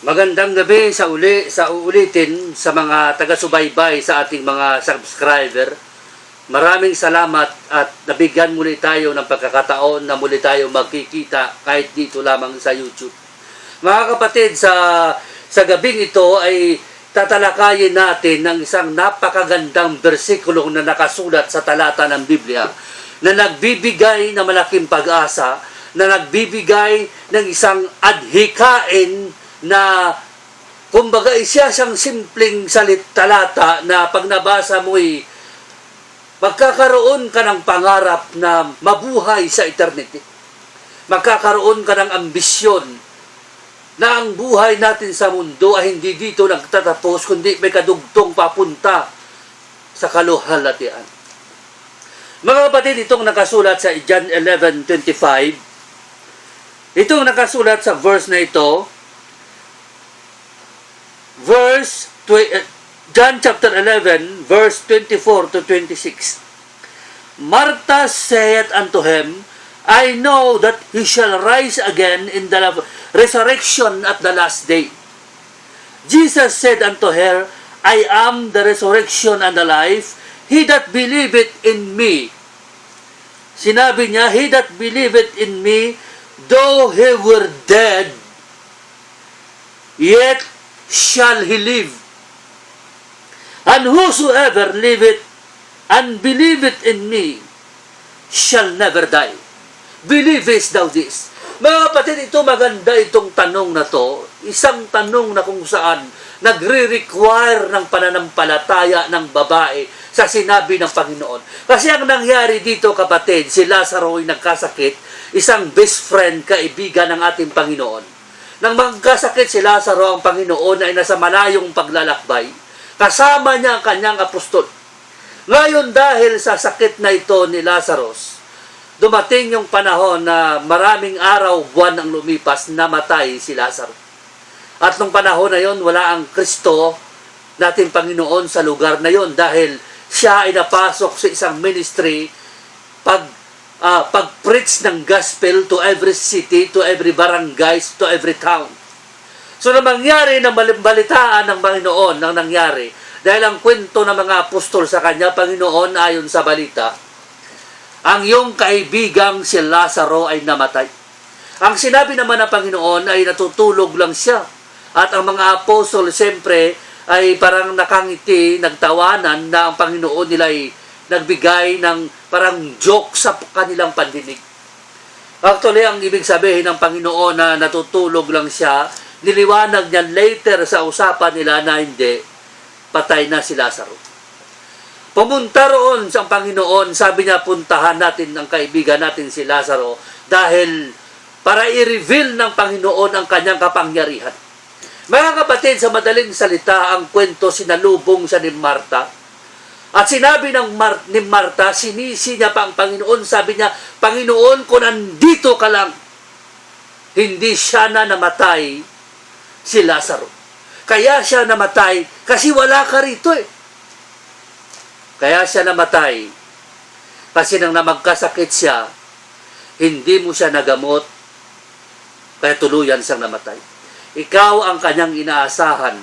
Magandang gabi sa uulitin sa mga taga-subaybay sa ating mga subscriber. Maraming salamat at nabigyan muli tayo ng pagkakataon na muli tayo magkikita kahit dito lamang sa YouTube. Mga kapatid, sa gabing ito ay tatalakayin natin ng isang napakagandang bersikulo na nakasulat sa talata ng Biblia na nagbibigay ng malaking pag-asa, na nagbibigay ng isang adhikain na kumbaga siya siyang simpleng talata na pag nabasa mo'y magkakaroon ka ng pangarap na mabuhay sa eternity. Magkakaroon ka ng ambisyon na ang buhay natin sa mundo ay hindi dito nagtatapos, kundi may kadugtong papunta sa kaluhalhatian. Mga kapatid, itong nakasulat sa John 11:25, itong nakasulat sa verse na ito, John chapter 11, verse 24 to 26. Martha saith unto him, I know that he shall rise again in the resurrection at the last day. Jesus said unto her, I am the resurrection and the life. He that believeth in me. Sinabi niya, he that believeth in me, though he were dead, yet shall he live. And whosoever liveth and believeth in me shall never die. Believest thou this? Mga kapatid, ito maganda itong tanong na to. Isang tanong na kung saan nagre-require ng pananampalataya ng babae sa sinabi ng Panginoon. Kasi ang nangyari dito, kapatid, si Lazaro ay nagkasakit, isang best friend, kaibigan ng ating Panginoon. Nang magkasakit si Lazaro, ang Panginoon ay nasa malayong paglalakbay. Kasama niya ang kanyang apostol. Ngayon, dahil sa sakit na ito ni Lazarus, dumating yung panahon na maraming araw, buwan ang lumipas, namatay si Lazaro. At nung panahon na yon, wala ang Kristo nating Panginoon sa lugar na yon dahil siya ay napasok sa isang ministry pag-preach ng gospel to every city, to every barangay, to every town. So na mangyari na balitaan ng Panginoon ang nangyari, dahil ang kwento ng mga apostol sa kanya, Panginoon, ayon sa balita, ang iyong kaibigang si Lazaro ay namatay. Ang sinabi naman ng Panginoon ay natutulog lang siya. At ang mga apostol, siyempre, ay parang nakangiti, nagtawanan na ang Panginoon nila ay nagbigay ng parang joke sa kanilang pandinig. Actually, ang ibig sabihin ng Panginoon na natutulog lang siya, niliwanag niya later sa usapan nila na hindi, patay na si Lazaro. Pumunta roon sa Panginoon, sabi niya, puntahan natin ang kaibigan natin si Lazaro dahil para i-reveal ng Panginoon ang kanyang kapangyarihan. Mga kapatid, sa madaling salita, ang kwento, sinalubong siya ni Marta. At sinabi ni Marta, sinisi niya pa ang Panginoon. Sabi niya, Panginoon, kung nandito ka lang, hindi siya na namatay si Lazaro. Kaya siya namatay kasi wala ka rito eh. Kaya siya namatay kasi nang magkasakit siya, hindi mo siya nagamot, kaya tuluyan siyang namatay. Ikaw ang kanyang inaasahan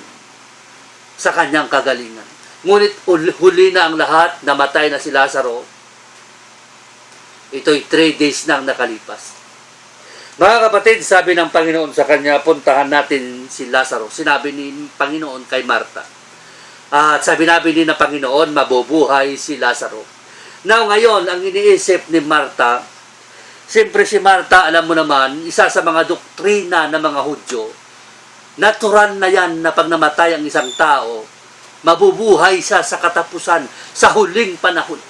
sa kanyang kagalingan. Ngunit huli na ang lahat, namatay na si Lazaro. Ito'y 3 days nang nakalipas. Mga kapatid, sabi ng Panginoon sa kanya, puntahan natin si Lazaro. Sinabi ni Panginoon kay Marta. At sabi din ng Panginoon, mabubuhay si Lazaro. Now ngayon, ang iniisip ni Marta, siyempre si Marta, alam mo naman, isa sa mga doktrina ng mga Hudyo, natural na yan na pag namatay ang isang tao, mabubuhay siya sa katapusan, sa huling panahon.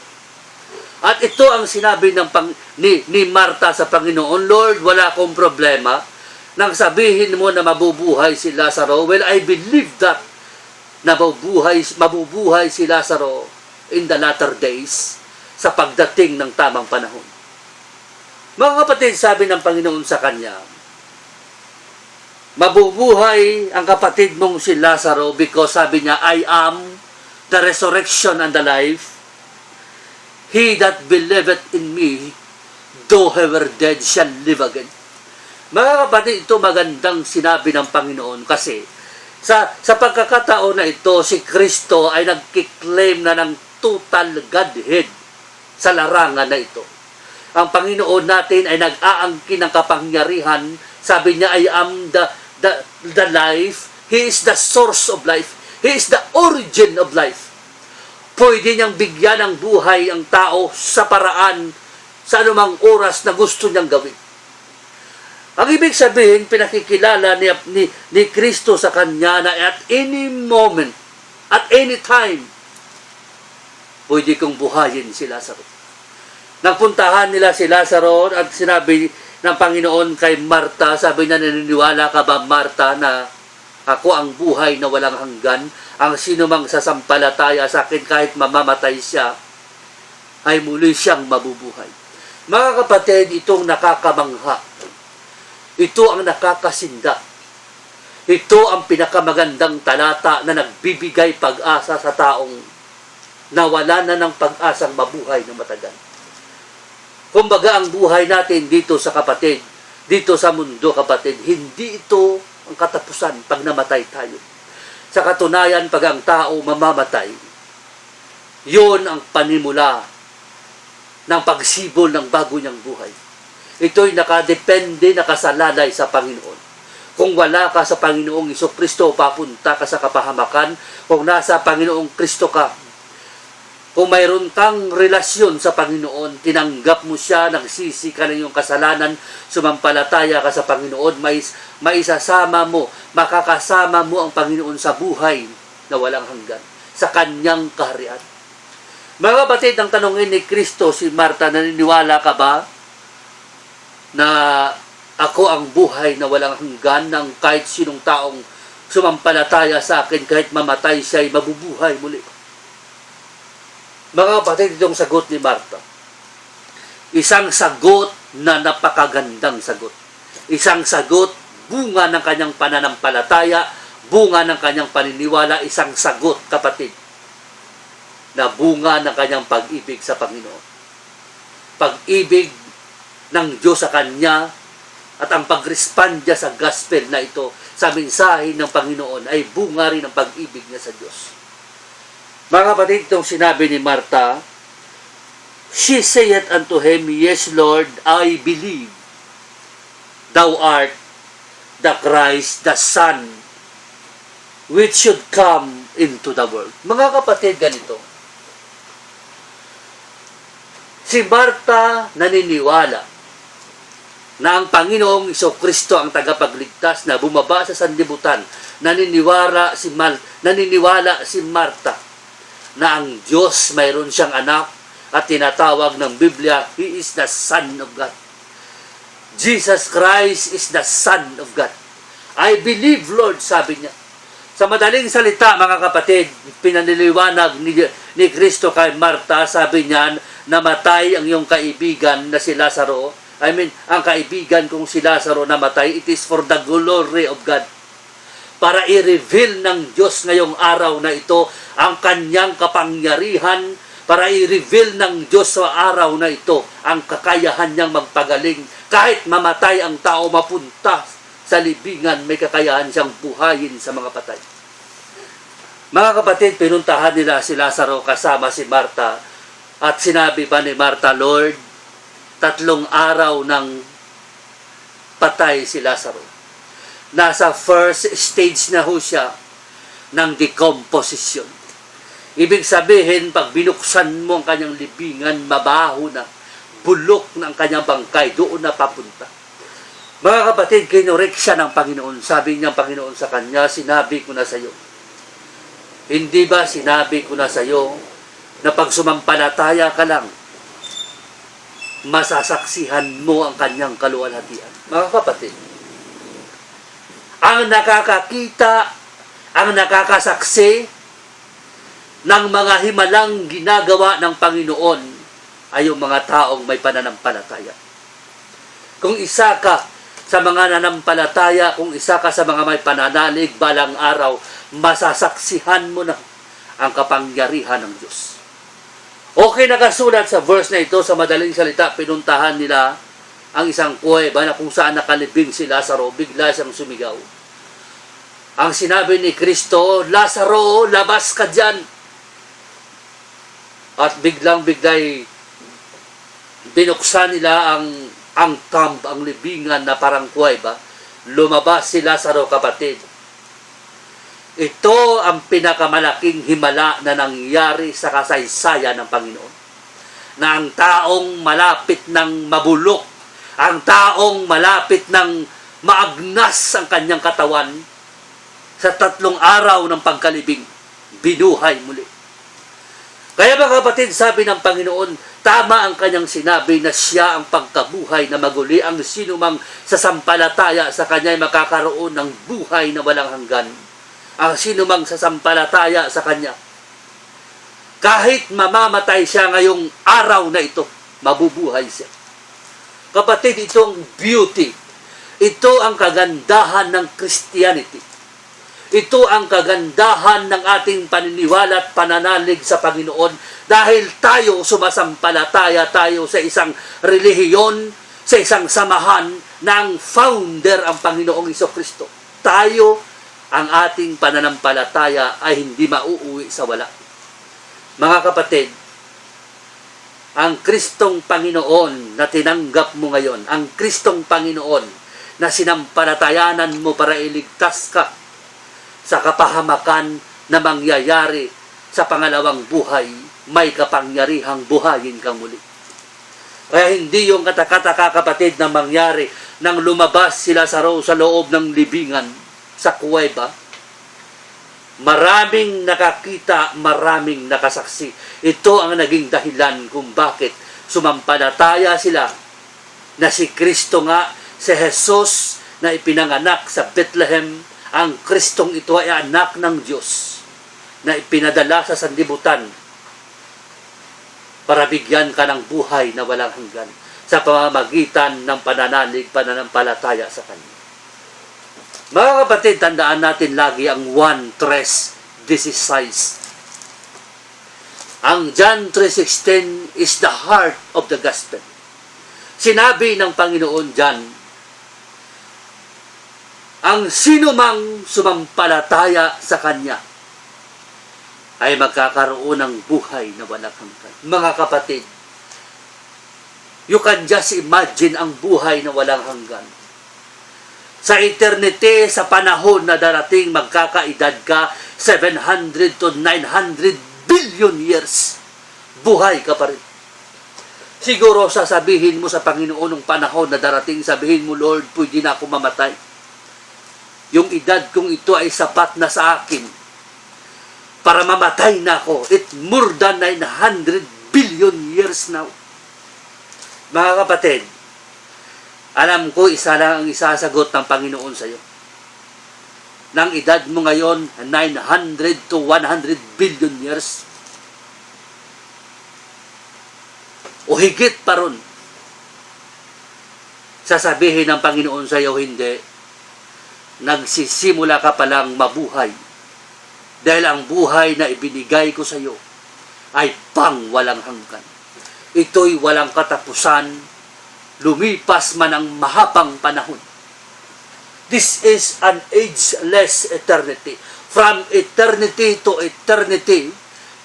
At ito ang sinabi ni Marta sa Panginoon, Lord, wala akong problema. Nang sabihin mo na mabubuhay si Lazaro, well, I believe that na mabubuhay si Lazaro in the latter days sa pagdating ng tamang panahon. Mga kapatid, sabi ng Panginoon sa kanya, mabubuhay ang kapatid mong si Lazaro because sabi niya, I am the resurrection and the life. He that believeth in me, though he were dead, shall live again. Mga kapatid, ito magandang sinabi ng Panginoon kasi sa pagkakataon na ito, si Kristo ay nagkiklaim na ng total Godhead sa larangan na ito. Ang Panginoon natin ay nag-aangkin ng kapangyarihan. Sabi niya, I am the life. He is the source of life. He is the origin of life. Pwede niyang bigyan ng buhay ang tao sa paraan, sa anumang oras na gusto niyang gawin. Ang ibig sabihin, pinakikilala ni Kristo sa kanya na at any moment, at any time, pwede kong buhayin si Lazaro. Nagpuntahan nila si Lazaro at sinabi ng Panginoon kay Marta, sabi niya, naniniwala ka ba, Marta, na ako ang buhay na walang hanggan? Ang sino mang sasampalataya sa akin kahit mamamatay siya, ay muli siyang mabubuhay. Mga kapatid, itong nakakamangha. Ito ang nakakasinda. Ito ang pinakamagandang talata na nagbibigay pag-asa sa taong nawala na ng pag-asang mabuhay na matagal. Kumbaga, ang buhay natin dito sa kapatid, dito sa mundo, kapatid, hindi ito ang katapusan pag namatay tayo. Sa katunayan, pag ang tao mamamatay, yun ang panimula ng pagsibol ng bago niyang buhay. Ito'y nakadepende, nakasalalay sa Panginoon. Kung wala ka sa Panginoong Jesucristo, papunta ka sa kapahamakan. Kung nasa Panginoong Kristo ka, kung mayroon kang relasyon sa Panginoon, tinanggap mo siya, nagsisi ka ng iyong kasalanan, sumampalataya ka sa Panginoon, maisasama mo, makakasama mo ang Panginoon sa buhay na walang hanggan, sa kanyang kaharian. Mga kapatid, ang tanongin ni Kristo, si Marta, naniniwala ka ba na ako ang buhay na walang hanggan, ng kahit sinong taong sumampalataya sa akin, kahit mamatay siya, ay mabubuhay muli? Mga kapatid, itong sagot ni Marta, isang sagot na napakagandang sagot. Isang sagot, bunga ng kanyang pananampalataya, bunga ng kanyang paniniwala, isang sagot, kapatid, na bunga ng kanyang pag-ibig sa Panginoon. Pag-ibig ng Diyos sa kanya at ang pag-respond niya sa gospel na ito, sa mensahe ng Panginoon, ay bunga rin ng pag-ibig niya sa Diyos. Mga kapatid, itong sinabi ni Marta, she saith unto him, Yes, Lord, I believe. Thou art the Christ, the Son, which should come into the world. Mga kapatid, ganito. Si Marta naniniwala na ang Panginoong Jesucristo ang tagapagligtas na bumaba sa sanlibutan. Naniniwala si Marta na ang Diyos mayroon siyang anak at tinatawag ng Biblia, He is the Son of God. Jesus Christ is the Son of God. I believe, Lord, sabi niya. Sa madaling salita, mga kapatid, pinaniliwanag ni Kristo kay Marta, sabi niya, namatay ang iyong kaibigan na si Lazaro. Ang kaibigan kong si Lazaro namatay, it is for the glory of God. Para i-reveal ng Diyos ngayong araw na ito ang kanyang kapangyarihan, para i-reveal ng Diyos sa araw na ito ang kakayahan niyang magpagaling. Kahit mamatay ang tao, mapunta sa libingan, may kakayahan siyang buhayin sa mga patay. Mga kapatid, pinuntahan nila si Lazaro kasama si Marta at sinabi pa ni Marta, Lord, 3 araw nang patay si Lazaro. Nasa first stage na ho siya ng decomposition. Ibig sabihin, pag binuksan mo ang kanyang libingan, mabaho na, bulok na ang kanyang bangkay, doon na papunta. Mga kapatid, kinorek siya ng Panginoon. Sabi niya Panginoon sa kanya, sinabi ko na sa iyo. Hindi ba sinabi ko na sa iyo na pag sumampalataya ka lang, masasaksihan mo ang kanyang kaluwalhatian? Mga kapatid, ang nakakakita, ang nakakasaksi ng mga himalang ginagawa ng Panginoon ay yung mga taong may pananampalataya. Kung isa ka sa mga nanampalataya, kung isa ka sa mga may pananalig, balang araw, masasaksihan mo na ang kapangyarihan ng Diyos. Okay, nakasulat sa verse na ito, sa madaling salita, pinuntahan nila ang isang kuweba na kung saan nakalibing si Lazaro, bigla siyang sumigaw. Ang sinabi ni Kristo, Lazaro, labas ka dyan. At biglang-biglay binuksan nila ang tomb, ang libingan na parang kuweba. Lumabas si Lazaro, kapatid. Ito ang pinakamalaking himala na nangyari sa kasaysayan ng Panginoon. Na ang taong malapit ng mabulok, ang taong malapit ng maagnas ang kanyang katawan, sa 3 araw ng pagkalibing, binuhay muli. Kaya mga kapatid, sabi ng Panginoon, tama ang kanyang sinabi na siya ang pagkabuhay na maguli. Ang sinumang sasampalataya sa kanya ay makakaroon ng buhay na walang hanggan. Ang sinumang sasampalataya sa kanya, kahit mamamatay siya ngayong araw na ito, mabubuhay siya. Kapatid, itong beauty, ito ang kagandahan ng Christianity. Ito ang kagandahan ng ating paniniwala at pananalig sa Panginoon dahil tayo sumasampalataya tayo sa isang relihiyon, sa isang samahan ng founder ang Panginoong Jesucristo. Tayo, ang ating pananampalataya ay hindi mauuwi sa wala. Mga kapatid, ang Kristong Panginoon na tinanggap mo ngayon, ang Kristong Panginoon na sinampalatayanan mo para iligtas ka sa kapahamakan na mangyayari sa pangalawang buhay, may kapangyarihang buhayin kang muli. Kaya hindi yung katakataka, kapatid, na mangyari nang lumabas si Lazaro sa loob ng libingan sa kuweba. Maraming nakakita, maraming nakasaksi. Ito ang naging dahilan kung bakit sumampalataya sila na si Kristo nga, si Jesus na ipinanganak sa Bethlehem. Ang Kristong ito ay anak ng Diyos na ipinadala sa sanlibutan para bigyan ka ng buhay na walang hanggan sa pamamagitan ng pananalig, pananampalataya sa Kanya. Mga kapatid, tandaan natin lagi ang 1:3:16. Ang John 3:16 is the heart of the gospel. Sinabi ng Panginoon John, ang sinumang sumampalataya sa Kanya ay magkakaroon ng buhay na walang hanggan. Mga kapatid, you can just imagine ang buhay na walang hanggan. Sa eternity, sa panahon na darating, magkakaedad ka 700 to 900 billion years. Buhay ka pa rin. Siguro sasabihin mo sa Panginoon ng panahon na darating, sabihin mo, Lord, pwede na ako mamatay. Yung edad kong ito ay sapat na sa akin para mamatay na ako. It's more than 900 billion years now. Mga kapatid, alam ko isa lang ang isasagot ng Panginoon sa iyo. Nang edad mo ngayon, 900 to 100 billion years, o higit pa ron, sasabihin ng Panginoon sa iyo, hindi. Nagsisimula ka palang mabuhay dahil ang buhay na ibinigay ko sa iyo ay pang walang hanggan. Ito'y walang katapusan, lumipas man ang mahabang panahon. This is an ageless eternity. From eternity to eternity,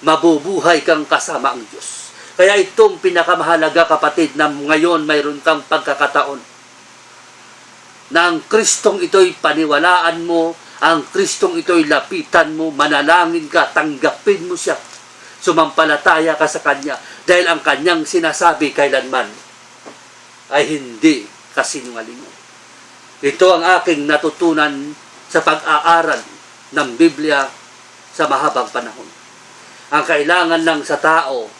mabubuhay kang kasama ang Diyos. Kaya itong pinakamahalaga, kapatid, na ngayon mayroon kang pagkakataon na ang Kristong ito'y paniwalaan mo, ang Kristong ito'y lapitan mo, manalangin ka, tanggapin mo siya, sumampalataya ka sa Kanya, dahil ang Kanyang sinasabi kailanman ay hindi kasinungalingan. Ito ang aking natutunan sa pag-aaral ng Biblia sa mahabang panahon. Ang kailangan lang sa tao,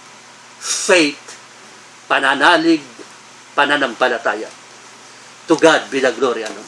faith, pananalig, pananampalataya. To God be the glory. Ano?